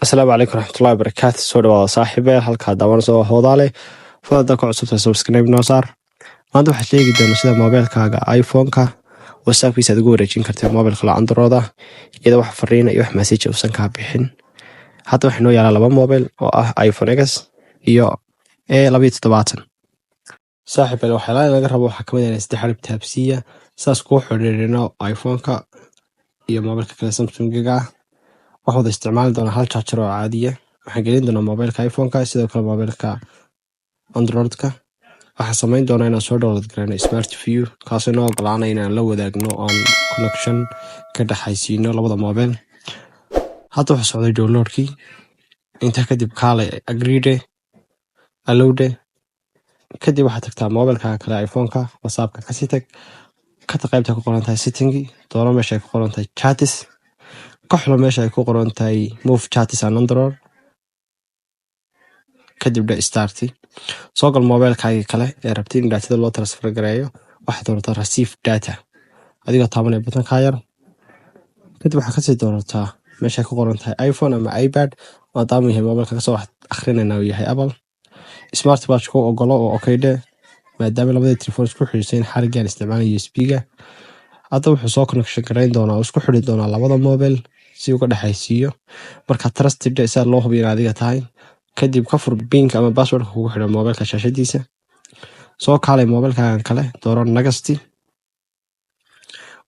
asalaamu calaykum raxmatullahi wabarakaatu. soo dhawaada saaxiibe halkaa daawan soo hoodaale fadada ku cusubta subscribe noo saar. maanta waxaad sheegi doona sida moobeelkaaga iphone-ka whatsappkiisa aad ugu wareejin kartid moobeelka la androoda iyadoo wax fariina iyo wax message uusan kaa bixin. hadda waxaa noo yaalaa laba moobeel oo ah iphone x iyo A27. saaxiibe waxyaalaha laga rabo waxaa kamid ah saddex xarib taabsiya saas kuu xiriirino iphone-ka iyo moobeelka kale samsungiga ah. waxaa wada isticmaali doonaa hal jaajar oo caadiya. waxaan gelin doonaa moobeelka iphone-ka sidoo kale moobeelka androidka. waxaan samayn doonaa inaan soo download garayno smart view kaasoo noo ogolaanaya inaan la wadaagno oon connection ka dhexaysiino labada moobeel. hadda waxaa socday downloadkii. intaa kadib kaale agreede allowde kadib waxaad tagtaa moobeelka kale iphone-ka whatsappka kasii tag kata qaybta ku qoran tahay settingi dooro meesha ay ku qoran tahay chatis ka xulo meesha ay ku qoran tahay move chatis and android kadib dhe starti soo gal moobeelkaaga kale ee rabtay in daatada loo transfer gareeyo. waxaad doorataa receive data adigoo taabanaya butonka yar. kadib waxaad kasii doorataa meesha ay ku qoran tahay iphone ama ipad maadaama yahay moobeelka kasoo wax akhrinayna uu yahay apple. smart watch ku ogolo oo okay dhe maadaama labada telefoon isku xiriirsan xarigaan isticmaalaya USB-ga. hadda wuxuu soo connection gareyn doonaa oo isku xiri doonaa labada moobeel si uu ka dhexaysiiyo. marka trusted isa loo hubiyo in adiga tahay kadib ka fur pin ama password kugu xidhan moobeelka shaashadiisa. soo kaalay moobeelkaaga kale dooro nagasti.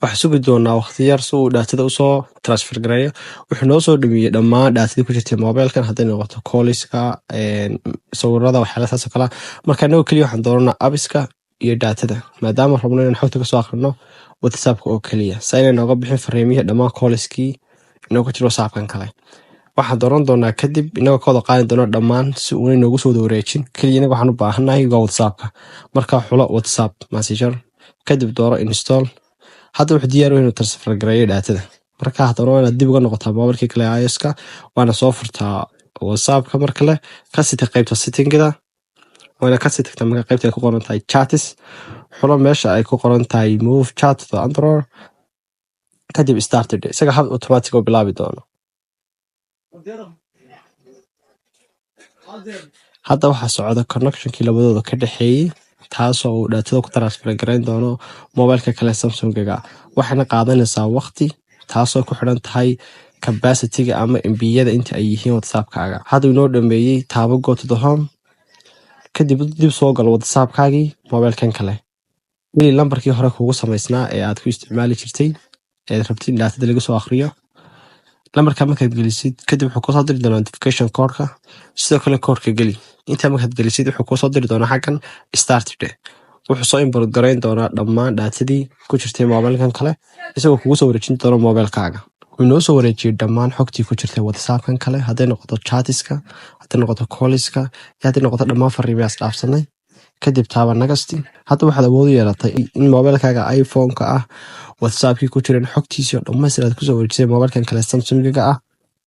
waxaa sugi doonaa waqti yar si uu daatada usoo transfer gareeyo. wuxuu noo soo dhameeyey dhammaan daatadii ku jirtay moobeelkan hadday noqoto calliska sawirada waxyaala saas oo kale. marka inagoo keliya waxaan dooranaa appiska iyo daatada maadaama rabno inaan xogta kasoo akhrino whatsappka oo keliya sa inay nooga bixin fariimihii dhammaan calliskii inoo ku jiro whatsappkan kale. waxaan dooran doonaa kadib inagoo ka wada qaadi doono dhammaan si uuna noogu soo wada wareejin keliya inaga waxaan u baahannahay waa whatsappka. markaa xulo whatsapp messenger kadib dooro install. hadda wuxuu diyaar u yahay inuu transfer gareeyo daatada. markaa haddana waa inaad dib uga noqotaa moobeelkii kale iOS-ka waana soo furtaa whatsappka mar kale kasii tag qaybta settingida waana kasii tagtaa marka qaybta ay ku qoran tahay chatis xulo meesha ay ku qoran tahay move chat to android kadib started isaga hab automatic oo bilaabi doono. hadda waxaa socda connectionkii labadooda ka dhexeeyey taasoo uu daatada ku transfer gareyn doono moobeelka kale samsungiga. waxayna qaadanaysaa waqti taasoo ku xidhan tahay capacity-ga ama mbiyada inta ay yihiin whatsappkaaga. hadda inoo dhameeyey taabo go to the home kadib dib soo gal whatsappkaagii moobeelkan kale weli lambarkii hore kugu samaysnaa ee aad ku isticmaali jirtay ee rabtid in daatada laga soo akhriyo. lambarka markaad gelisid kadib wuxuu kusoo diri doonaa notification code-ka sidoo kale koodhka geli. intaa markaad gelisid wuxuu kusoo diri doonaa xaggan started wuxuu soo import gareyn doonaa dhammaan daatadii ku jirtay moobeelkan kale isagoo kugu soo wareejin doono moobeelkaaga. wuxuu noo soo wareejiyey dhammaan xogtii ku jirtay whatsappkan kale hadday noqoto chatiska hadday noqoto calliska iyo hadday noqoto dhammaan fariimayaas dhaafsanay kadib taaba nagasti. hadda waxaad awood u yeelatay in moobeelkaaga iphone-ka ah whatsappkii ku jiran xogtiisii oo dhammaystir aad kusoo wareejisay moobeelkan kale samsungiga ah